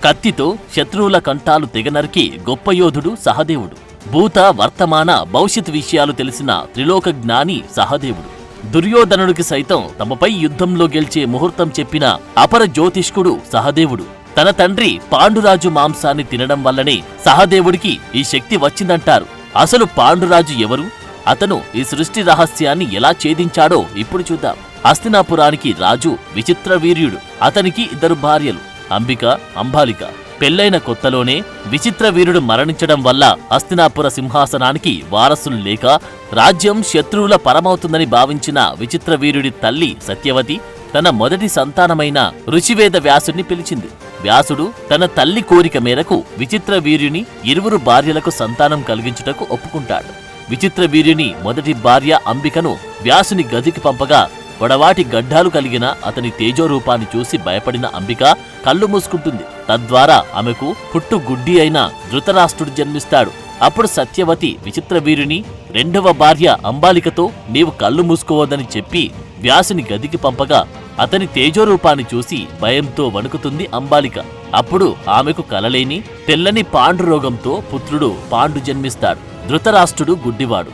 కత్తితో శత్రువుల కంఠాలు తెగనరికి గొప్ప యోధుడు సహదేవుడు. భూత వర్తమాన భవిష్యత్ విషయాలు తెలిసిన త్రిలోక జ్ఞాని సహదేవుడు. దుర్యోధనుడికి సైతం తమపై యుద్ధంలో గెలిచే ముహూర్తం చెప్పిన అపర జ్యోతిష్కుడు సహదేవుడు. తన తండ్రి పాండురాజు మాంసాన్ని తినడం వల్లనే సహదేవుడికి ఈ శక్తి వచ్చిందంటారు. అసలు పాండురాజు ఎవరు? అతను ఈ సృష్టి రహస్యాన్ని ఎలా ఛేదించాడో ఇప్పుడు చూద్దాం. హస్తినాపురానికి రాజు విచిత్రవీర్యుడు. అతనికి 2 భార్యలు, అంబిక, అంబాలిక. పెళ్లైన కొత్తలోనే విచిత్రవీరుడు మరణించడం వల్ల హస్తినాపుర సింహాసనానికి వారసులు లేక రాజ్యం శత్రువుల పరమవుతుందని భావించిన విచిత్రవీరుడి తల్లి సత్యవతి తన మొదటి సంతానమైన ఋషివేద వ్యాసుడిని పిలిచింది. వ్యాసుడు తన తల్లి కోరిక మేరకు విచిత్రవీర్యుని 2 భార్యలకు సంతానం కలిగించుటకు ఒప్పుకుంటాడు. విచిత్రవీర్యుని మొదటి భార్య అంబికను వ్యాసుని గదికి పంపగా పొడవాటి గడ్డాలు కలిగిన అతని తేజోరూపాన్ని చూసి భయపడిన అంబిక కళ్ళు మూసుకుంటుంది. తద్వారా ఆమెకు పుట్టు గుడ్డి అయిన ధృతరాష్ట్రుడు జన్మిస్తాడు. అప్పుడు సత్యవతి విచిత్రవీరుని 2వ భార్య అంబాలికతో నీవు కళ్ళు మూసుకోవద్దని చెప్పి వ్యాసుని గదికి పంపగా అతని తేజోరూపాన్ని చూసి భయంతో వణుకుతుంది అంబాలిక. అప్పుడు ఆమెకు కలలేని తెల్లని పాండురోగంతో పుత్రుడు పాండు జన్మిస్తాడు. ధృతరాష్ట్రుడు గుడ్డివాడు,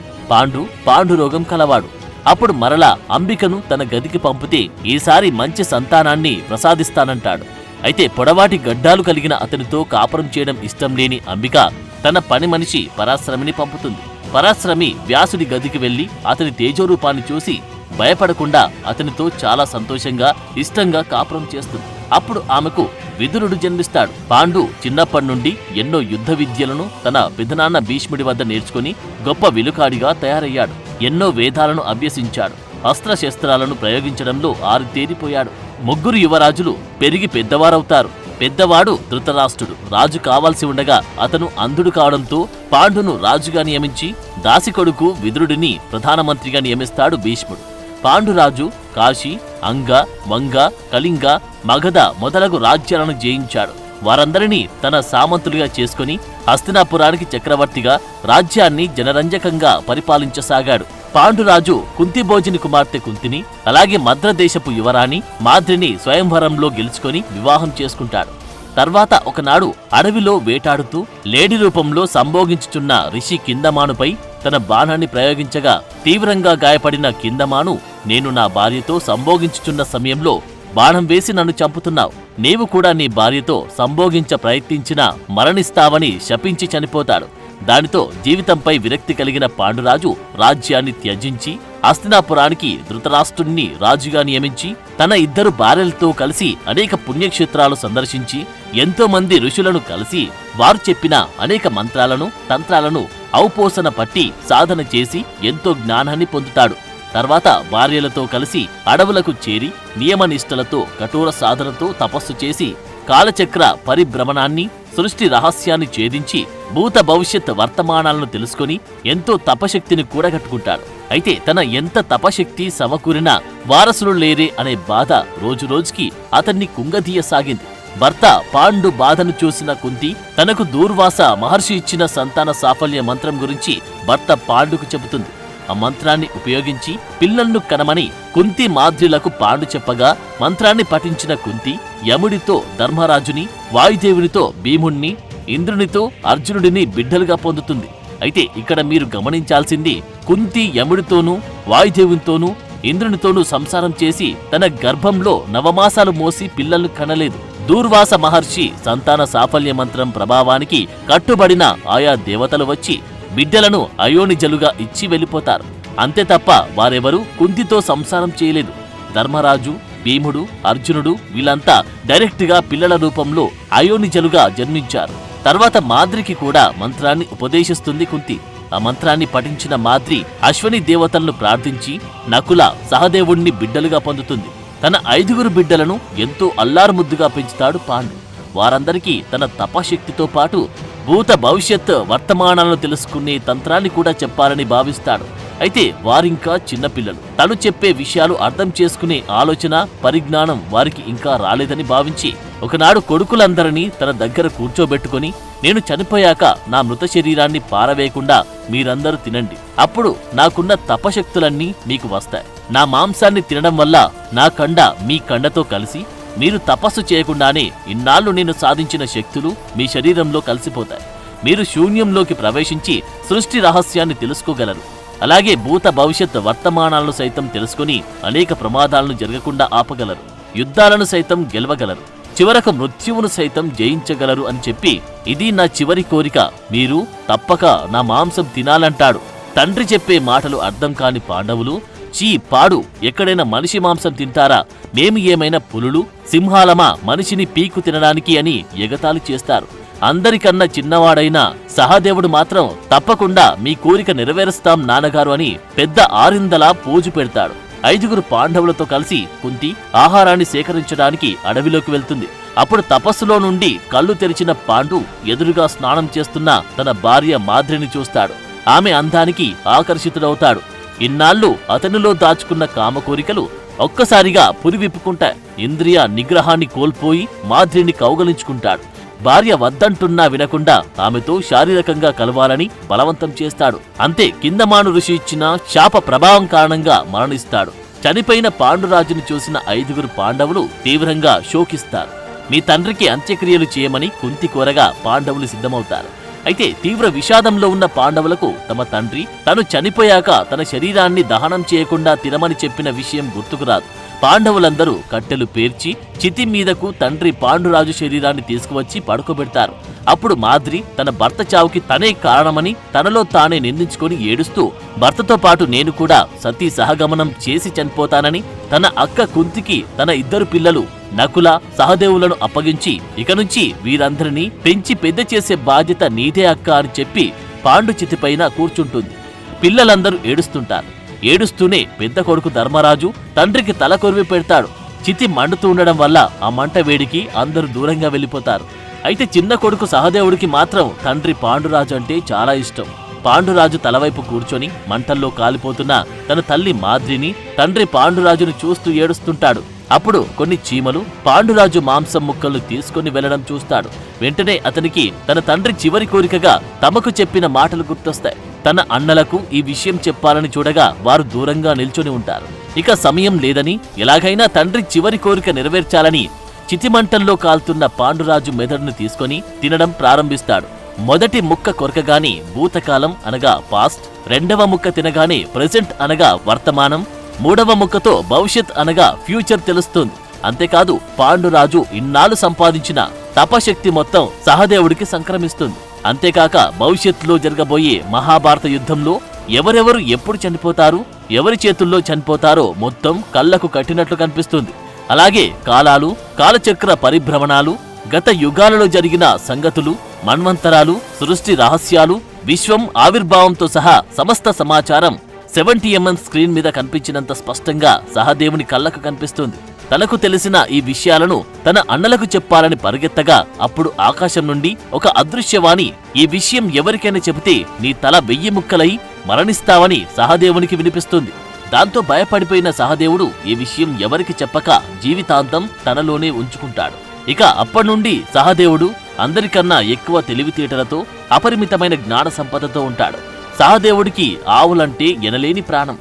పాండురోగం కలవాడు. అప్పుడు మరలా అంబికను తన గదికి పంపితే ఈసారి మంచి సంతానాన్ని ప్రసాదిస్తానంటాడు. అయితే పొడవాటి గడ్డాలు కలిగిన అతనితో కాపురం చేయడం ఇష్టం లేని అంబిక తన పని మనిషి పరాశ్రమిని పంపుతుంది. పరాశ్రమి వ్యాసుడి గదికి వెళ్లి అతని తేజోరూపాన్ని చూసి భయపడకుండా అతనితో చాలా సంతోషంగా ఇష్టంగా కాపురం చేస్తుంది. అప్పుడు ఆమెకు విదురుడు జన్మిస్తాడు. పాండు చిన్నప్పటి నుండి ఎన్నో యుద్ధ విద్యలను తన పెదనాన్న భీష్ముడి వద్ద నేర్చుకుని గొప్ప విలుకాడిగా తయారయ్యాడు. ఎన్నో వేదాలను అభ్యసించాడు. అస్త్రశస్త్రాలను ప్రయోగించడంలో ఆరితేరిపోయాడు. 3 యువరాజులు పెరిగి పెద్దవారవుతారు. పెద్దవాడు ధృతరాష్ట్రుడు రాజు కావాల్సి ఉండగా అతను అంధుడు కావడంతో పాండును రాజుగా నియమించి దాసి కొడుకు విదురుడిని ప్రధానమంత్రిగా నియమిస్తాడు భీష్ముడు. పాండురాజు కాశీ, అంగ, వంగ, కళింగ, మగధ మొదలగు రాజ్యాలను జయించాడు. వారందరినీ తన సామంతులుగా చేసుకుని హస్తినాపురానికి చక్రవర్తిగా రాజ్యాన్ని జనరంజకంగా పరిపాలించసాగాడు. పాండురాజు కుంతిభోజుని కుమార్తె కుంతిని, అలాగే మద్రదేశపు యువరాణి మాద్రిని స్వయంవరంలో గెలుచుకొని వివాహం చేసుకుంటాడు. తర్వాత ఒకనాడు అడవిలో వేటాడుతూ లేడి రూపంలో సంభోగించుచున్న రిషి కిందమానుపై తన బాణాన్ని ప్రయోగించగా తీవ్రంగా గాయపడిన కిందమాను, నేను నా భార్యతో సంభోగించుచున్న సమయంలో బాణం వేసి నన్ను చంపుతున్నావు. నీవు కూడా నీ భార్యతో సంభోగించ ప్రయత్నించినా మరణిస్తావని శపించి చనిపోతాడు. దానితో జీవితంపై విరక్తి కలిగిన పాండురాజు రాజ్యాన్ని త్యజించి హస్తినాపురానికి ధృతరాష్ట్రుణ్ణి రాజుగా నియమించి తన 2 భార్యలతో కలిసి అనేక పుణ్యక్షేత్రాలు సందర్శించి ఎంతో మంది ఋషులను కలిసి వారు చెప్పిన అనేక మంత్రాలను తంత్రాలను ఔపోసన పట్టి సాధన చేసి ఎంతో జ్ఞానాన్ని పొందుతాడు. తర్వాత భార్యలతో కలిసి అడవులకు చేరి నియమనిష్టలతో కఠోర సాధనతో తపస్సు చేసి కాలచక్ర పరిభ్రమణాన్ని సృష్టి రహస్యాన్ని ఛేదించి భూత భవిష్యత్ వర్తమానాలను తెలుసుకుని ఎంతో తపశక్తిని కూడగట్టుకుంటాడు. అయితే తన ఎంత తపశక్తి సమకూరినా వారసులు లేరే అనే బాధ రోజురోజుకి అతన్ని కుంగదీయసాగింది. భర్త పాండు బాధను చూసిన కుంతి తనకు దూర్వాస మహర్షి ఇచ్చిన సంతాన సాఫల్య మంత్రం గురించి భర్త పాండుకు చెబుతుంది. ఆ మంత్రాన్ని ఉపయోగించి పిల్లలను కనమని కుంతి మాద్రులకు పాండు చెప్పగా మంత్రాన్ని పఠించిన కుంతి యముడితో ధర్మరాజుని, వాయుదేవునితో భీముణ్ణి, ఇంద్రునితో అర్జునుడిని బిడ్డలుగా పొందుతుంది. అయితే ఇక్కడ మీరు గమనించాల్సింది, కుంతి యముడితోనూ వాయుదేవునితోనూ ఇంద్రునితోనూ సంసారం చేసి తన గర్భంలో 9 మాసాలు మోసి పిల్లలు కనలేదు. దూర్వాస మహర్షి సంతాన సాఫల్య మంత్రం ప్రభావానికి కట్టుబడిన ఆయా దేవతలు వచ్చి బిడ్డలను అయోనిజలుగా ఇచ్చి వెళ్ళిపోతారు. అంతే తప్ప వారెవరూ కుంతితో సంసారం చేయలేదు. ధర్మరాజు, భీముడు, అర్జునుడు వీళ్ళంతా డైరెక్ట్గా పిల్లల రూపంలో అయోనిజలుగా జన్మించారు. తర్వాత మాద్రికి కూడా మంత్రాన్ని ఉపదేశిస్తుంది కుంతి. ఆ మంత్రాన్ని పఠించిన మాద్రి అశ్వని దేవతలను ప్రార్థించి నకుల, సహదేవుణ్ణి బిడ్డలుగా పొందుతుంది. తన 5 బిడ్డలను ఎంతో అల్లారుముద్దుగా పెంచుతాడు పాండు. వారందరికీ తన తపశక్తితో పాటు భూత భవిష్యత్ వర్తమానాలను తెలుసుకునే తంత్రాన్ని కూడా చెప్పాలని భావిస్తాడు. అయితే వారింకా చిన్నపిల్లలు. తను చెప్పే విషయాలు అర్థం చేసుకునే ఆలోచన, పరిజ్ఞానం వారికి ఇంకా రాలేదని భావించి ఒకనాడు కొడుకులందరినీ తన దగ్గర కూర్చోబెట్టుకుని, నేను చనిపోయాక నా మృత శరీరాన్ని పారవేయకుండా మీరందరూ తినండి. అప్పుడు నాకున్న తపశక్తులన్నీ మీకు వస్తాయి. నా మాంసాన్ని తినడం వల్ల నా కండ మీ కండతో కలిసి మీరు తపస్సు చేయకుండానే ఇన్నాళ్లు నేను సాధించిన శక్తులు మీ శరీరంలో కలిసిపోతాయి. మీరు శూన్యంలోకి ప్రవేశించి సృష్టి రహస్యాన్ని తెలుసుకోగలరు. అలాగే భూత భవిష్యత్ వర్తమానాలను సైతం తెలుసుకుని అనేక ప్రమాదాలను జరగకుండా ఆపగలరు. యుద్ధాలను సైతం గెలవగలరు. చివరకు మృత్యువును సైతం జయించగలరు అని చెప్పి, ఇది నా చివరి కోరిక, మీరు తప్పక నా మాంసం తినాలంటాడు. తండ్రి చెప్పే మాటలు అర్థం కాని పాండవులు, చీ పాడు, ఎక్కడైనా మనిషి మాంసం తింటారా? మేము ఏమైనా పులులు, సింహాలమా మనిషిని పీకు తినడానికి అని ఎగతాళి చేస్తారు. అందరికన్నా చిన్నవాడైన సహదేవుడు మాత్రం తప్పకుండా మీ కోరిక నెరవేరుస్తాం నాన్నగారు అని పెద్ద ఆరిందలా పూజు పెడతాడు. 5 పాండవులతో కలిసి కుంతి ఆహారాన్ని సేకరించడానికి అడవిలోకి వెళ్తుంది. అప్పుడు తపస్సులో నుండి కళ్ళు తెరిచిన పాండు ఎదురుగా స్నానం చేస్తున్న తన భార్య మాద్రిని చూస్తాడు. ఆమె అందానికి ఆకర్షితుడవుతాడు. ఇన్నాళ్లు అతనిలో దాచుకున్న కామ కోరికలు ఒక్కసారిగా పురివిప్పుకుంటాయి. ఇంద్రియ నిగ్రహాన్ని కోల్పోయి మాద్రిని కౌగలించుకుంటాడు. భార్య వద్దంటున్నా వినకుండా ఆమెతో శారీరకంగా కలవాలని బలవంతం చేస్తాడు. అంతే, కిందమాను ఋషి ఇచ్చిన శాప ప్రభావం కారణంగా మరణిస్తాడు. చనిపోయిన పాండురాజును చూసిన 5 పాండవులు తీవ్రంగా శోకిస్తారు. మీ తండ్రికి అంత్యక్రియలు చేయమని కుంతి కోరగా పాండవులు సిద్ధమవుతారు. అయితే తీవ్ర విషాదంలో ఉన్న పాండవులకు తమ తండ్రి తను చనిపోయాక తన శరీరాన్ని దహనం చేయకుండా తినమని చెప్పిన విషయం గుర్తుకురాదు. పాండవులందరూ కట్టెలు పేర్చి చితి మీదకు తండ్రి పాండురాజు శరీరాన్ని తీసుకువచ్చి పడుకోబెడతారు. అప్పుడు మాద్రి తన భర్త చావుకి తనే కారణమని తనలో తానే నిందించుకొని ఏడుస్తూ, భర్తతో పాటు నేను కూడా సతీ సహగమనం చేసి చనిపోతానని తన అక్క కుంతికి తన 2 పిల్లలు నకుల, సహదేవులను అప్పగించి, ఇక నుంచి వీరందరినీ పెంచి పెద్ద చేసే బాధ్యత నీదే అక్క అని చెప్పి పాండు చితిపైన కూర్చుంటుంది. పిల్లలందరూ ఏడుస్తుంటారు. ఏడుస్తూనే పెద్ద కొడుకు ధర్మరాజు తండ్రికి తల కొరివి పెడతాడు. చితి మండుతూ ఉండడం వల్ల ఆ మంట వేడికి అందరూ దూరంగా వెళ్ళిపోతారు. అయితే చిన్న కొడుకు సహదేవుడికి మాత్రం తండ్రి పాండురాజు అంటే చాలా ఇష్టం. పాండురాజు తలవైపు కూర్చొని మంటల్లో కాలిపోతున్న తన తల్లి మాద్రిని, తండ్రి పాండురాజును చూస్తూ ఏడుస్తుంటాడు. అప్పుడు కొన్ని చీమలు పాండురాజు మాంసం ముక్కలు తీసుకుని వెళ్లడం చూస్తాడు. వెంటనే అతనికి తన తండ్రి చివరి కోరికగా తమకు చెప్పిన మాటలు గుర్తొస్తాయి. తన అన్నలకు ఈ విషయం చెప్పాలని చూడగా వారు దూరంగా నిల్చొని ఉంటారు. ఇక సమయం లేదని ఎలాగైనా తండ్రి చివరి కోరిక నెరవేర్చాలని చితిమంటల్లో కాల్తున్న పాండురాజు మెదడును తీసుకొని తినడం ప్రారంభిస్తాడు. మొదటి ముక్క కొరకగానే భూతకాలం అనగా పాస్ట్, రెండవ ముక్క తినగానే ప్రెజెంట్ అనగా వర్తమానం, మూడవ ముక్కతో భవిష్యత్ అనగా ఫ్యూచర్ తెలుస్తుంది. అంతేకాదు, పాండురాజు ఇన్నాళ్లు సంపాదించిన తపశక్తి మొత్తం సహదేవుడికి సంక్రమిస్తుంది. అంతేకాక భవిష్యత్తులో జరగబోయే మహాభారత యుద్ధంలో ఎవరెవరు ఎప్పుడు చనిపోతారు, ఎవరి చేతుల్లో చనిపోతారో మొత్తం కళ్లకు కట్టినట్లు కనిపిస్తుంది. అలాగే కాలాలు, కాలచక్ర పరిభ్రమణాలు, గత యుగాలలో జరిగిన సంగతులు, మన్వంతరాలు, సృష్టి రహస్యాలు, విశ్వం ఆవిర్భావంతో సహా సమస్త సమాచారం 70mm స్క్రీన్ మీద కనిపించినంత స్పష్టంగా సహదేవుని కళ్ళకు కనిపిస్తుంది. తనకు తెలిసిన ఈ విషయాలను తన అన్నలకు చెప్పాలని పరిగెత్తగా అప్పుడు ఆకాశం నుండి ఒక అదృశ్యవాణి, ఈ విషయం ఎవరికైనా చెబితే నీ తల 1000 ముక్కలై మరణిస్తావని సహదేవునికి వినిపిస్తుంది. దాంతో భయపడిపోయిన సహదేవుడు ఈ విషయం ఎవరికి చెప్పక జీవితాంతం తనలోనే ఉంచుకుంటాడు. ఇక అప్పటినుండి సహదేవుడు అందరికన్నా ఎక్కువ తెలివితేటలతో, అపరిమితమైన జ్ఞాన సంపదతో ఉంటాడు. సహదేవుడికి ఆవులంటే ఎనలేని ప్రాణం.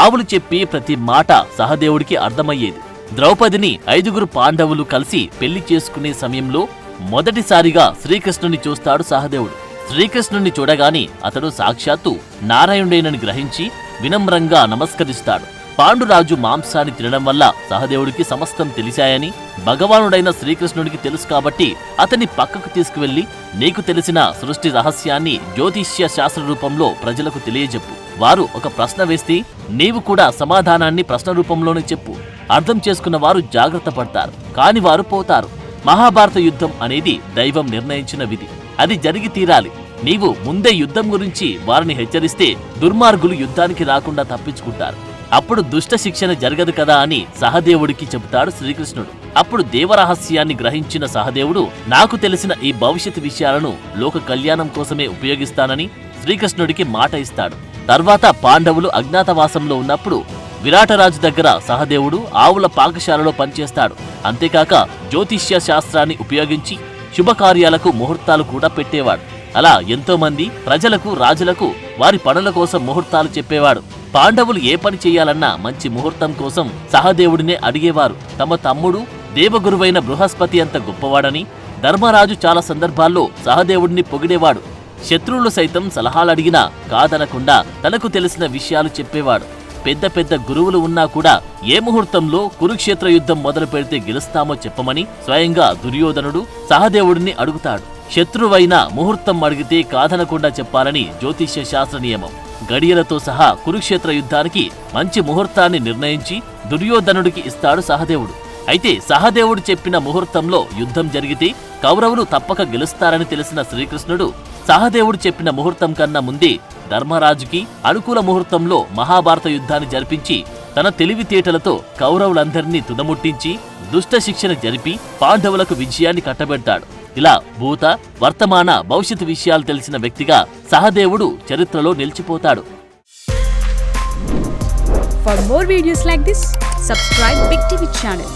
ఆవులు చెప్పి ప్రతి మాట సహదేవుడికి అర్థమయ్యేది. ద్రౌపదిని 5 పాండవులు కలిసి పెళ్లి చేసుకునే సమయంలో మొదటిసారిగా శ్రీకృష్ణుని చూస్తాడు సహదేవుడు. శ్రీకృష్ణుణ్ణి చూడగానే అతడు సాక్షాత్తు నారాయణుడేనని గ్రహించి వినమ్రంగా నమస్కరిస్తాడు. పాండురాజు మాంసాన్ని తినడం వల్ల సహదేవుడికి సమస్తం తెలిసాయని భగవానుడైన శ్రీకృష్ణుడికి తెలుసు కాబట్టి అతన్ని పక్కకు తీసుకువెళ్లి, నీకు తెలిసిన సృష్టి రహస్యాన్ని జ్యోతిష్య శాస్త్ర రూపంలో ప్రజలకు తెలియజెప్పు. వారు ఒక ప్రశ్న వేస్తే నీవు కూడా సమాధానాన్ని ప్రశ్న రూపంలోనే చెప్పు. అర్థం చేసుకున్న వారు జాగ్రత్త పడతారు, కాని వారు పోతారు. మహాభారత యుద్ధం అనేది దైవం నిర్ణయించిన విధి, అది జరిగి తీరాలి. నీవు ముందే యుద్ధం గురించి వారిని హెచ్చరిస్తే దుర్మార్గులు యుద్ధానికి రాకుండా తప్పించుకుంటారు. అప్పుడు దుష్ట శిక్షణ జరగదు కదా అని సహదేవుడికి చెబుతాడు శ్రీకృష్ణుడు. అప్పుడు దేవరహస్యాన్ని గ్రహించిన సహదేవుడు, నాకు తెలిసిన ఈ భవిష్యత్ విషయాలను లోక కళ్యాణం కోసమే ఉపయోగిస్తానని శ్రీకృష్ణుడికి మాట ఇస్తాడు. తర్వాత పాండవులు అజ్ఞాతవాసంలో ఉన్నప్పుడు విరాటరాజు దగ్గర సహదేవుడు ఆవుల పాకశాలలో పనిచేస్తాడు. అంతేకాక జ్యోతిష్య శాస్త్రాన్ని ఉపయోగించి శుభకార్యాలకు ముహూర్తాలు కూడా పెట్టేవాడు. అలా ఎంతో మంది ప్రజలకు, రాజులకు వారి పనుల కోసం ముహూర్తాలు చెప్పేవాడు. పాండవులు ఏ పని చేయాలన్నా మంచి ముహూర్తం కోసం సహదేవుడినే అడిగేవారు. తమ తమ్ముడు దేవగురువైన బృహస్పతి అంత గొప్పవాడని ధర్మరాజు చాలా సందర్భాల్లో సహదేవుడిని పొగిడేవాడు. శత్రువులు సైతం సలహాలడిగినా కాదనకుండా తనకు తెలిసిన విషయాలు చెప్పేవాడు. పెద్ద పెద్ద గురువులు ఉన్నా కూడా ఏ ముహూర్తంలో కురుక్షేత్ర యుద్ధం మొదలు పెడితే గెలుస్తామో చెప్పమని స్వయంగా దుర్యోధనుడు సహదేవుడిని అడుగుతాడు. శత్రువైన ముహూర్తం అడిగితే కాదనకుండా చెప్పాలని జ్యోతిష్య శాస్త్ర నియమం. గడియలతో సహా కురుక్షేత్ర యుద్ధానికి మంచి ముహూర్తాన్ని నిర్ణయించి దుర్యోధనుడికి ఇస్తాడు సహదేవుడు. అయితే సహదేవుడు చెప్పిన ముహూర్తంలో యుద్ధం జరిగితే కౌరవులు తప్పక గెలుస్తారని తెలిసిన శ్రీకృష్ణుడు సహదేవుడు చెప్పిన ముహూర్తం కన్నా ముందే ధర్మరాజుకి అనుకూల ముహూర్తంలో మహాభారత యుద్ధాన్ని జరిపించి తన తెలివితేటలతో కౌరవులందరినీ తుదముట్టించి దుష్ట శిక్షణ జరిపి పాండవులకు విజయాన్ని కట్టబెడతాడు. ఇలా భూత వర్తమాన భవిష్యత్ విషయాలు తెలిసిన వ్యక్తిగా సహదేవుడు చరిత్రలో నిలిచిపోతాడు. For more videos like this, subscribe Big TV channel.